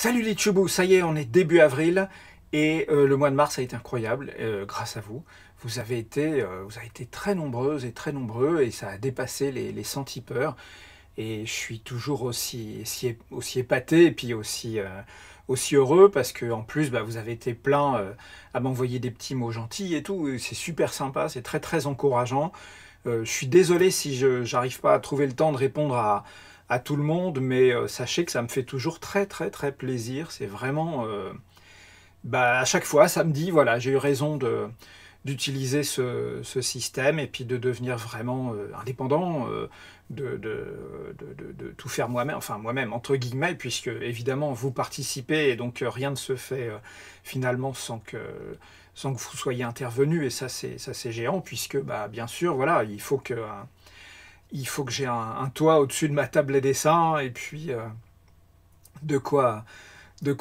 Salut les tchoubous, ça y est, on est début avril et le mois de mars a été incroyable grâce à vous. Vous avez été très nombreuses et très nombreux et ça a dépassé les 100 tipeurs. Et je suis toujours aussi épaté et puis aussi heureux parce que en plus bah, vous avez été plein à m'envoyer des petits mots gentils et tout. C'est super sympa, c'est très très encourageant. Je suis désolé si je n'arrive pas à trouver le temps de répondre à tout le monde, mais sachez que ça me fait toujours très très très plaisir. C'est vraiment, bah, à chaque fois, ça me dit, voilà, j'ai eu raison d'utiliser ce système et puis de devenir vraiment indépendant, de tout faire moi-même, enfin moi-même entre guillemets, puisque évidemment vous participez et donc rien ne se fait finalement sans que vous soyez intervenu et ça c'est géant puisque bah, bien sûr voilà il faut que j'ai un toit au-dessus de ma table à dessin et puis de quoi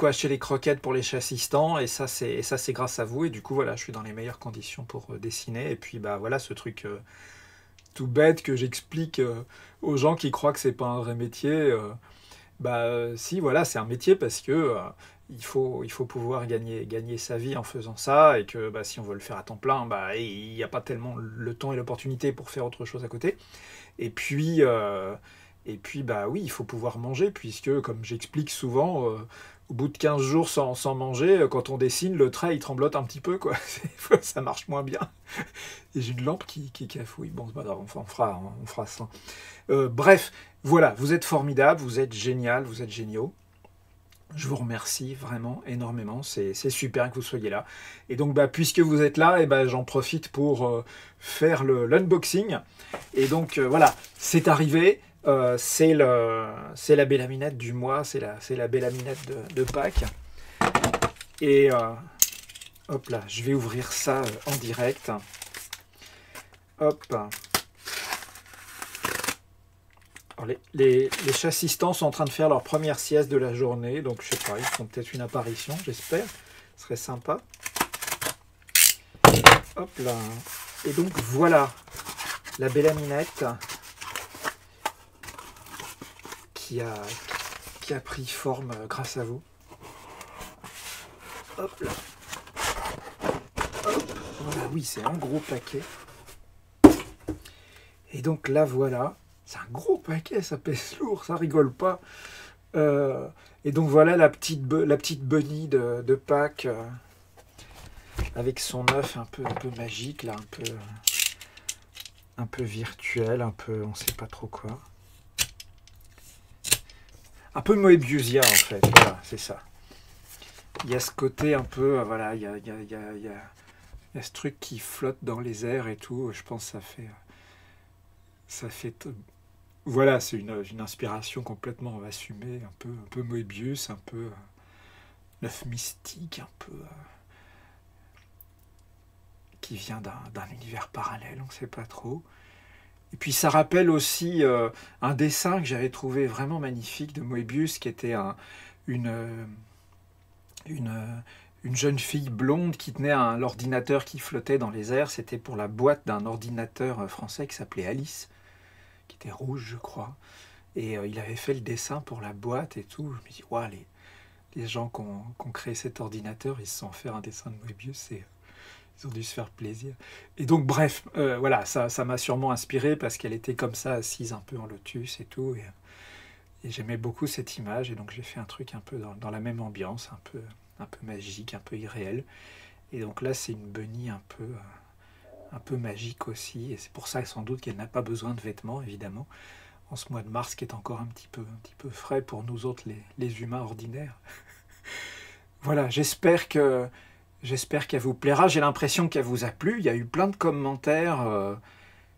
acheter les croquettes pour les chassistants et ça c'est grâce à vous et du coup voilà je suis dans les meilleures conditions pour dessiner et puis bah voilà ce truc tout bête que j'explique aux gens qui croient que c'est pas un vrai métier bah si voilà c'est un métier parce que il faut pouvoir gagner sa vie en faisant ça et que bah, si on veut le faire à temps plein bah il n'y a pas tellement le temps et l'opportunité pour faire autre chose à côté et puis, bah oui, il faut pouvoir manger, puisque, comme j'explique souvent, au bout de 15 jours sans manger, quand on dessine, le trait, il tremblote un petit peu, quoi. Ça marche moins bien. Et j'ai une lampe qui cafouille. Bon, c'est pas grave, on fera ça. Bref, voilà, vous êtes formidables, vous êtes génial, vous êtes géniaux. Je vous remercie vraiment énormément, c'est super que vous soyez là. Et donc, bah, puisque vous êtes là, et bah, j'en profite pour faire l'unboxing. Et donc, voilà, c'est arrivé. C'est la Bélaminette du mois, c'est la Bélaminette de Pâques. Et hop là, je vais ouvrir ça en direct. Hop. Alors, les chassistants sont en train de faire leur première sieste de la journée, donc je sais pas, ils font peut-être une apparition, j'espère. Ce serait sympa. Hop là. Et donc voilà, la Bélaminette qui a pris forme grâce à vous. Hop là. Hop. Voilà, oui, c'est un gros paquet. Et donc là, voilà. C'est un gros paquet, ça pèse lourd, ça rigole pas. Et donc voilà la petite bunny de Pâques avec son œuf un peu magique, là, un peu virtuel, un peu on sait pas trop quoi. Un peu Moebiusien en fait, voilà, c'est ça. Il y a ce côté un peu, voilà, il y a ce truc qui flotte dans les airs et tout, je pense que ça fait voilà, c'est une inspiration complètement assumée, un peu Moebius, un peu l'œuf mystique, un peu qui vient d'un univers parallèle, on ne sait pas trop. Et puis ça rappelle aussi un dessin que j'avais trouvé vraiment magnifique de Moebius, qui était une jeune fille blonde qui tenait l'ordinateur qui flottait dans les airs. C'était pour la boîte d'un ordinateur français qui s'appelait Alice, qui était rouge, je crois. Et il avait fait le dessin pour la boîte et tout. Je me dis, waouh, les gens qui ont créé cet ordinateur, ils se sont fait un dessin de Moebius et ils ont dû se faire plaisir. Et donc, bref, voilà, ça m'a sûrement inspiré parce qu'elle était comme ça, assise un peu en lotus et tout. Et j'aimais beaucoup cette image. Et donc, j'ai fait un truc un peu dans la même ambiance, un peu magique, un peu irréel. Et donc là, c'est une bunny un peu magique aussi. Et c'est pour ça, sans doute, qu'elle n'a pas besoin de vêtements, évidemment. En ce mois de mars qui est encore un petit peu frais pour nous autres, les humains ordinaires. Voilà, j'espère qu'elle vous plaira. J'ai l'impression qu'elle vous a plu. Il y a eu plein de commentaires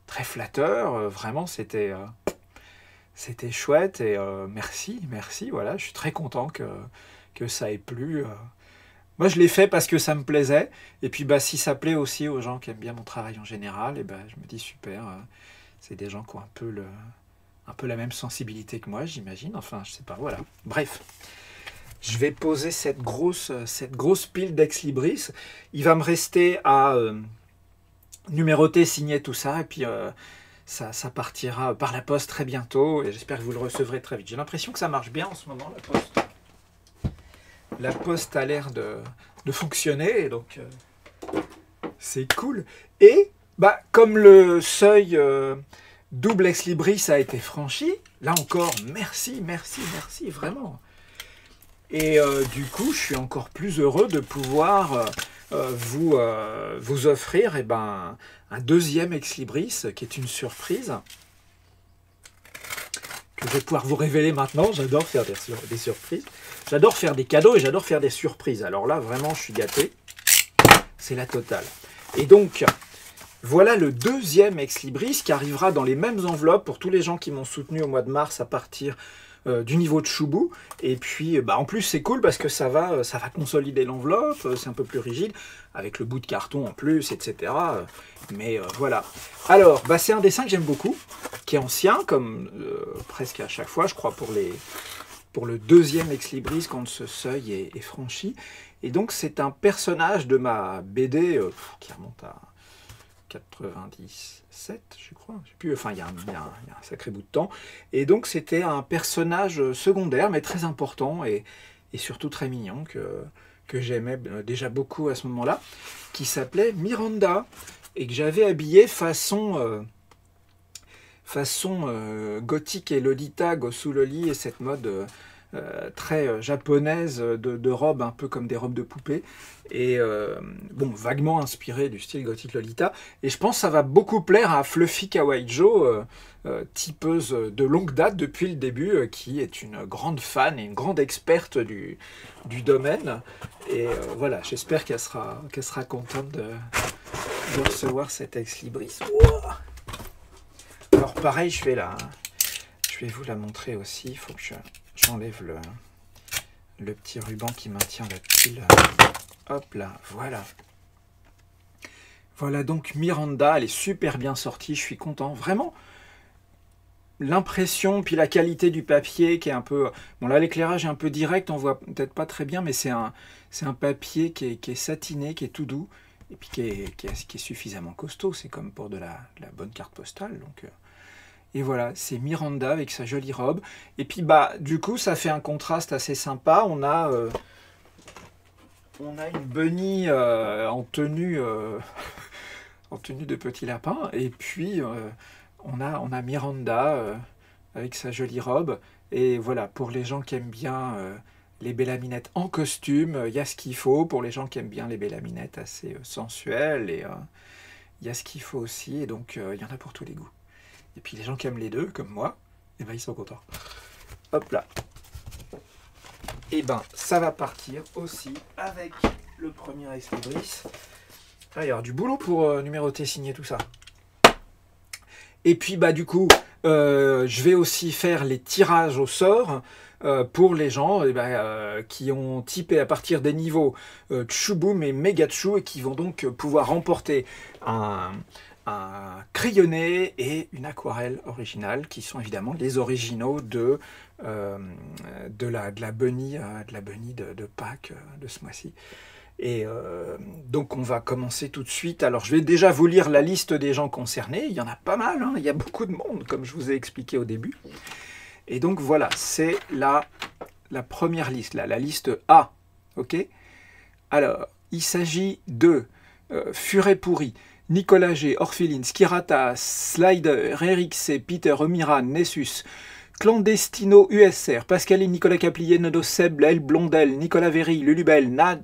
très flatteurs. Vraiment, c'était chouette. Et merci. Voilà, je suis très content que ça ait plu. Moi, je l'ai fait parce que ça me plaisait. Et puis, bah, si ça plaît aussi aux gens qui aiment bien mon travail en général, et ben, je me dis super. C'est des gens qui ont un peu la même sensibilité que moi, j'imagine. Enfin, je sais pas, voilà. Bref, je vais poser cette grosse pile d'ex-libris. Il va me rester à numéroter, signer tout ça, et puis ça partira par la poste très bientôt, et j'espère que vous le recevrez très vite. J'ai l'impression que ça marche bien en ce moment, la poste. la poste a l'air de fonctionner, donc c'est cool. Et bah, comme le seuil double ex libris a été franchi, là encore, merci, merci, merci, vraiment. Et du coup, je suis encore plus heureux de pouvoir vous offrir un deuxième ex libris qui est une surprise que je vais pouvoir vous révéler maintenant. J'adore faire des surprises. J'adore faire des cadeaux et j'adore faire des surprises. Alors là, vraiment, je suis gâté. C'est la totale. Et donc, voilà le deuxième ex libris qui arrivera dans les mêmes enveloppes pour tous les gens qui m'ont soutenu au mois de mars à partir du niveau de Choubou. Et puis, en plus, c'est cool parce que ça va consolider l'enveloppe, c'est un peu plus rigide, avec le bout de carton en plus, etc. Mais voilà. Alors, c'est un dessin que j'aime beaucoup, qui est ancien, comme presque à chaque fois, je crois, pour le deuxième ex libris quand ce seuil est franchi. Et donc, c'est un personnage de ma BD qui remonte à 97, je crois. Je sais plus, enfin, il y a un sacré bout de temps. Et donc, c'était un personnage secondaire, mais très important et surtout très mignon, que j'aimais déjà beaucoup à ce moment-là, qui s'appelait Miranda, et que j'avais habillé façon gothique et Lolita, Gossouloli, et cette mode très japonaise de robes, un peu comme des robes de poupée, et vaguement inspiré du style gothique Lolita. Et je pense que ça va beaucoup plaire à Fluffy Kawaii Jo, tipeuse de longue date depuis le début, qui est une grande fan et une grande experte du domaine. Et voilà, j'espère qu'elle sera contente de recevoir cet ex libris. Wow. Alors pareil, je vais vous la montrer aussi. Il faut que j'enlève le petit ruban qui maintient la pile. Hop là, voilà. Voilà donc Miranda, elle est super bien sortie, je suis content. Vraiment, l'impression, puis la qualité du papier qui est un peu... Bon là, l'éclairage est un peu direct, on voit peut-être pas très bien, mais c'est un papier qui est satiné, qui est tout doux, et puis qui est suffisamment costaud. C'est comme pour de la bonne carte postale, donc... Et voilà, c'est Miranda avec sa jolie robe. Et puis, du coup, ça fait un contraste assez sympa. On a une bunny en tenue de petit lapin. Et puis, on a Miranda avec sa jolie robe. Et voilà, pour les gens qui aiment bien les bellaminettes en costume, il y a ce qu'il faut. Pour les gens qui aiment bien les bellaminettes assez sensuelles, et il y a ce qu'il faut aussi. Et donc, il y en a pour tous les goûts. Et puis les gens qui aiment les deux, comme moi, ils sont contents. Hop là. Et ça va partir aussi avec le premier ex libris. Il va y avoir du boulot pour numéroter, signer tout ça. Et puis du coup, je vais aussi faire les tirages au sort pour les gens qui ont typé à partir des niveaux Tchouboum et Megachu, et qui vont donc pouvoir remporter un crayonné et une aquarelle originale, qui sont évidemment les originaux de la bunny de Pâques de ce mois-ci. Et donc on va commencer tout de suite. Alors je vais déjà vous lire la liste des gens concernés. Il y en a pas mal, hein. Il y a beaucoup de monde, comme je vous ai expliqué au début. Et donc voilà, c'est la première liste, là, la liste A. Ok. Alors, il s'agit de Furet Pourri, Nicolas G, Orpheline, Skirata, Slider, Eric Peter, Omiran, Nessus, Clandestino USR, Pascaline, Nicolas Caplier, Nodo Seb, Laël Blondel, Nicolas Véry, Lulubel, Nat,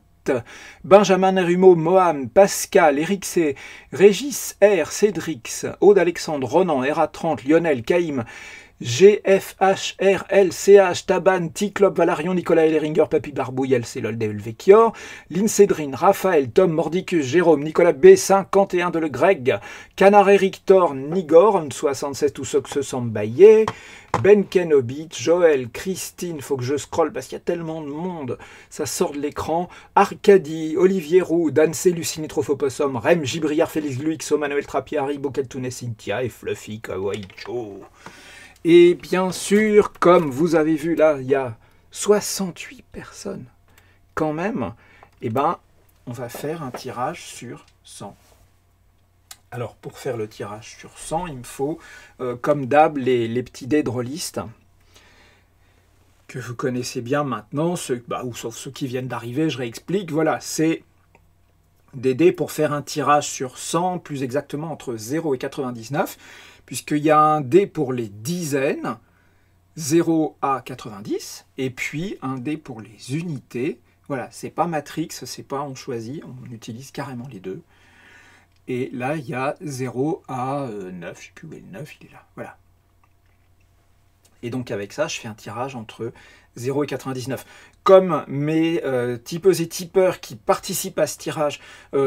Benjamin Nerumo, Moham, Pascal, Eric C, Régis R, Cédrix, Aude Alexandre, Ronan, RA30, Lionel, Caïm, GFHRLCH, Taban, Ticlop, Valarion, Nicolas Elleringer, Papy Barbouille, LC, Loldeul Vecchior, Lincédrine, Raphaël, Tom, Mordicus, Jérôme, Nicolas B, 51 de Le Greg, Canard Eric Thor, Nigorn, 76 tout ça que se semble baillé, Ben Kenobit, Joël, Christine, faut que je scrolle parce qu'il y a tellement de monde, ça sort de l'écran, Arcadie, Olivier Roux, Dan C, Lucine Trophopossum, Rem, Gibriard, Félix Gluix, Manuel Trapiari, Bokeltounet, Cynthia et Fluffy Kawaii Jo. Et bien sûr, comme vous avez vu là, il y a 68 personnes quand même, on va faire un tirage sur 100. Alors, pour faire le tirage sur 100, il me faut, comme d'hab, les petits dés de rôliste. que vous connaissez bien maintenant, ou sauf ceux qui viennent d'arriver, je réexplique. Voilà, c'est des dés pour faire un tirage sur 100, plus exactement entre 0 et 99, puisqu'il y a un dé pour les dizaines, 0 à 90, et puis un dé pour les unités. Voilà, c'est pas Matrix, c'est pas on choisit, on utilise carrément les deux. Et là, il y a 0 à 9, je sais plus où est le 9, il est là, voilà. Et donc avec ça, je fais un tirage entre 0 et 99. Comme mes tipeuses et tipeurs qui participent à ce tirage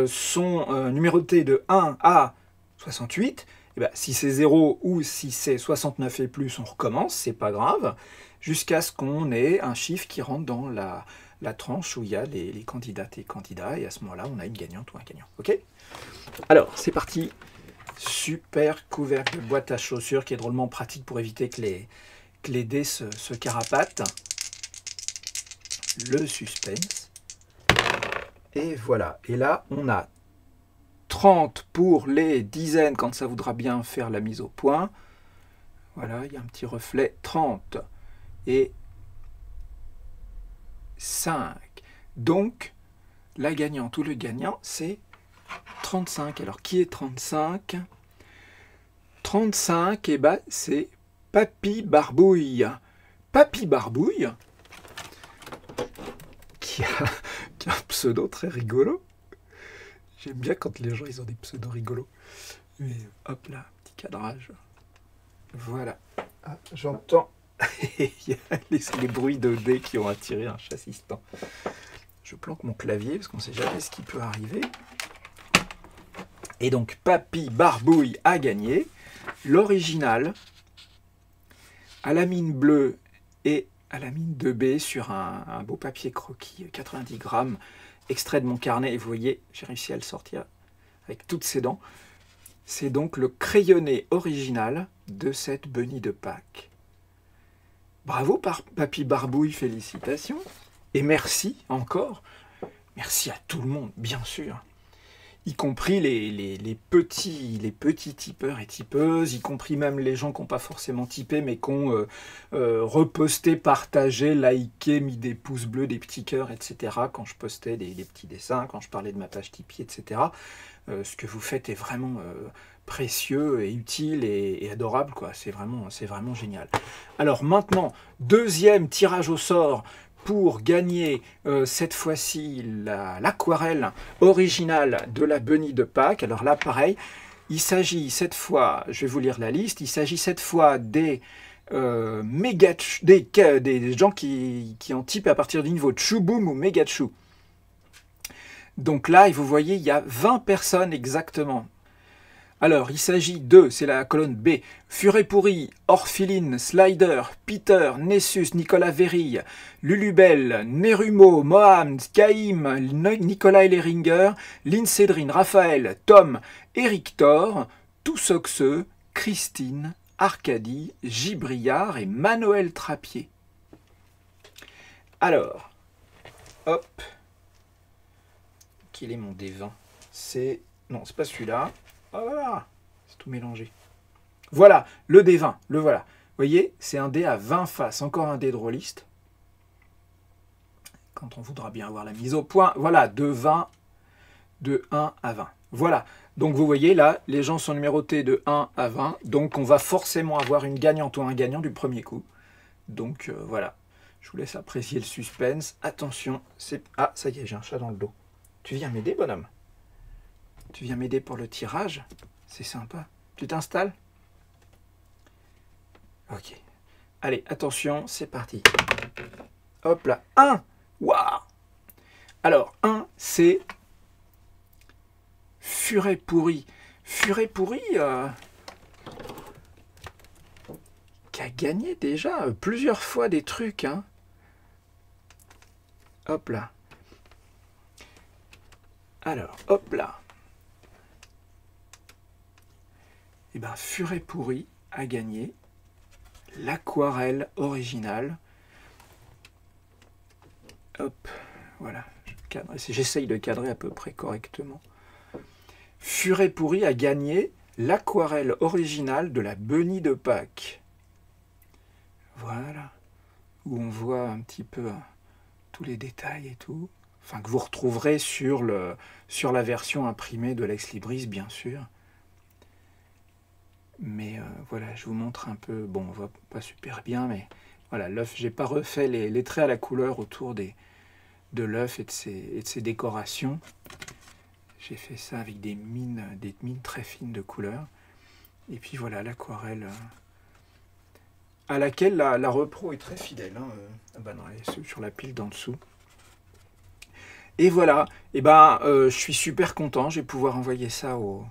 sont numérotés de 1 à 68, et ben, si c'est 0 ou si c'est 69 et plus, on recommence, c'est pas grave, jusqu'à ce qu'on ait un chiffre qui rentre dans la tranche où il y a les candidates et candidats, et à ce moment-là, on a une gagnante ou un gagnant. Ok? Alors, c'est parti. Super couvercle de boîte à chaussures qui est drôlement pratique pour éviter que les dés se carapatent. Le suspense. Et voilà. Et là, on a 30 pour les dizaines quand ça voudra bien faire la mise au point. Voilà, il y a un petit reflet. 30 et 5. Donc, la gagnante ou le gagnant, c'est 35. Alors, qui est 35? 35, et ben, c'est Papy Barbouille. Papy Barbouille, qui a un pseudo très rigolo. J'aime bien quand les gens ils ont des pseudos rigolos. Mais hop là, petit cadrage. Voilà. Ah, j'entends les bruits de dés qui ont attiré un chat assistant. Je planque mon clavier parce qu'on ne sait jamais ce qui peut arriver. Et donc, Papy Barbouille a gagné. L'original à la mine bleue et à la mine 2B sur un beau papier croquis, 90 grammes, extrait de mon carnet. Et vous voyez, j'ai réussi à le sortir avec toutes ses dents. C'est donc le crayonné original de cette Bunny de Pâques. Bravo, Papy Barbouille, félicitations. Et merci encore. Merci à tout le monde, bien sûr. Y compris les petits tipeurs et tipeuses, y compris même les gens qui n'ont pas forcément typé, mais qui ont reposté, partagé, liké, mis des pouces bleus, des petits cœurs, etc. Quand je postais des petits dessins, quand je parlais de ma page Tipeee, etc. Ce que vous faites est vraiment précieux et utile et adorable, quoi. C'est vraiment génial. Alors maintenant, deuxième tirage au sort pour gagner cette fois-ci l'aquarelle originale de la Bunny de Pâques. Alors là, pareil, il s'agit cette fois, je vais vous lire la liste, il s'agit cette fois des gens qui ont typé à partir du niveau de Chouboum ou Megachou. Donc là, vous voyez, il y a 20 personnes exactement. Alors, il s'agit de, c'est la colonne B, Furet Pourri, Orphiline, Slider, Peter, Nessus, Nicolas Verille, Lulubel, Nerumo, Mohamed, Caïm, Nicolas Leringer, Lincédrine, Raphaël, Tom, Eric Thor, Toussoxeux, Christine, Arcadie, Gibriard et Manoël Trappier. Alors, hop, qu'il est mon D20? C'est... Non, c'est pas celui-là. Oh voilà, c'est tout mélangé. Voilà, le D20, le voilà. Vous voyez, c'est un dé à 20 faces, encore un dé de rôliste. Quand on voudra bien avoir la mise au point, voilà, de 20, de 1 à 20. Voilà, donc vous voyez là, les gens sont numérotés de 1 à 20, donc on va forcément avoir une gagnante ou un gagnant du premier coup. Donc voilà, je vous laisse apprécier le suspense. Attention, c'est... Ah, ça y est, j'ai un chat dans le dos. Tu viens m'aider, bonhomme? Tu viens m'aider pour le tirage? C'est sympa. Tu t'installes? Ok. Allez, attention, c'est parti. Hop là. 1. Waouh! Alors, 1, c'est Furet Pourri. Furet Pourri qui a gagné déjà plusieurs fois des trucs. Hein. Hop là. Alors, hop là. Et bien, Furet Pourri a gagné l'aquarelle originale. Hop, voilà. J'essaye de cadrer à peu près correctement. Furet Pourri a gagné l'aquarelle originale de la Bunny de Pâques. Voilà. où on voit un petit peu tous les détails et tout. Enfin, que vous retrouverez sur la version imprimée de Lex Libris, bien sûr. Mais voilà, je vous montre un peu. Bon, on voit pas super bien, mais voilà, l'œuf, j'ai pas refait les traits à la couleur autour de l'œuf et de ses décorations. J'ai fait ça avec des mines très fines de couleur. Et puis voilà, l'aquarelle à laquelle la repro est très fidèle. Hein, sur la pile d'en dessous. Et voilà, et je suis super content. Je vais pouvoir envoyer ça aux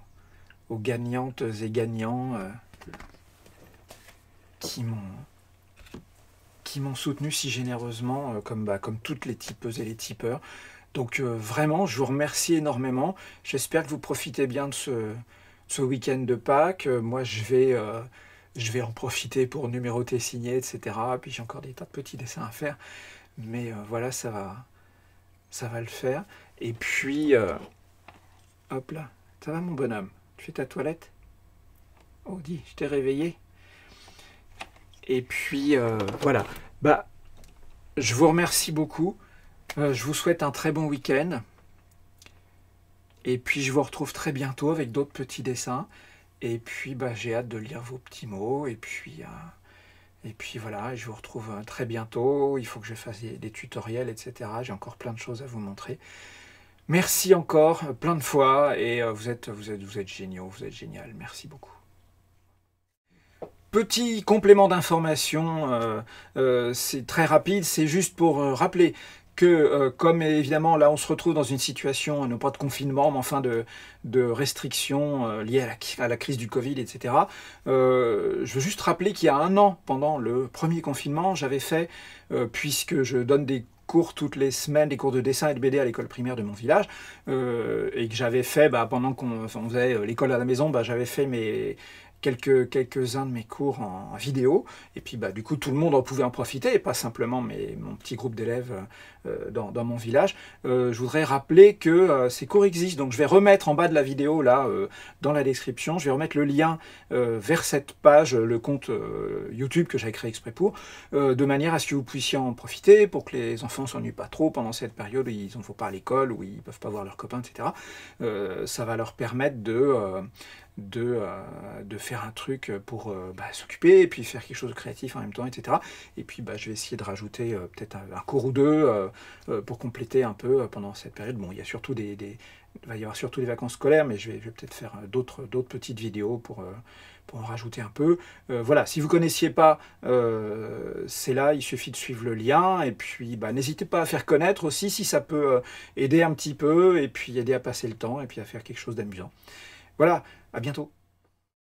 gagnantes et gagnants qui m'ont soutenu si généreusement, comme toutes les tipeuses et les tipeurs. Donc vraiment, je vous remercie énormément. J'espère que vous profitez bien de ce week-end de Pâques. Moi, je vais en profiter pour numéroter, signer, etc. Puis j'ai encore des tas de petits dessins à faire. Mais voilà, ça va le faire. Et puis, hop là, ça va mon bonhomme? Tu fais ta toilette? Oh, dis, je t'ai réveillé. Et puis, voilà. Je vous remercie beaucoup. Je vous souhaite un très bon week-end. Et puis, je vous retrouve très bientôt avec d'autres petits dessins. Et puis, j'ai hâte de lire vos petits mots. Et puis voilà, je vous retrouve très bientôt. Il faut que je fasse des tutoriels, etc. J'ai encore plein de choses à vous montrer. Merci encore, plein de fois. Et vous êtes géniaux, vous êtes génial. Merci beaucoup. Petit complément d'information, c'est très rapide, c'est juste pour rappeler que, comme évidemment là on se retrouve dans une situation, non pas de confinement, mais enfin de restrictions liées à la crise du Covid, etc. Je veux juste rappeler qu'il y a un an, pendant le premier confinement, j'avais fait, puisque je donne des cours toutes les semaines, des cours de dessin et de BD à l'école primaire de mon village, et que j'avais fait, pendant qu'on faisait l'école à la maison, j'avais fait quelques-uns de mes cours en vidéo, et puis du coup tout le monde en pouvait en profiter, et pas simplement mon petit groupe d'élèves dans mon village. Je voudrais rappeler que ces cours existent, donc je vais remettre en bas de la vidéo, là, dans la description, je vais remettre le lien vers cette page, le compte YouTube que j'avais créé exprès pour, de manière à ce que vous puissiez en profiter, pour que les enfants ne s'ennuient pas trop pendant cette période où ils ne vont pas à l'école, où ils ne peuvent pas voir leurs copains, etc. Ça va leur permettre de faire un truc pour s'occuper et puis faire quelque chose de créatif en même temps, etc. Et puis je vais essayer de rajouter peut-être un cours ou deux pour compléter un peu pendant cette période. Bon, il y a surtout il va y avoir surtout des vacances scolaires, mais je vais peut-être faire d'autres petites vidéos pour en rajouter un peu. Voilà, si vous ne connaissiez pas, c'est là, il suffit de suivre le lien, et puis n'hésitez pas à faire connaître aussi si ça peut aider un petit peu, et puis aider à passer le temps, et puis à faire quelque chose d'amusant. Voilà, à bientôt.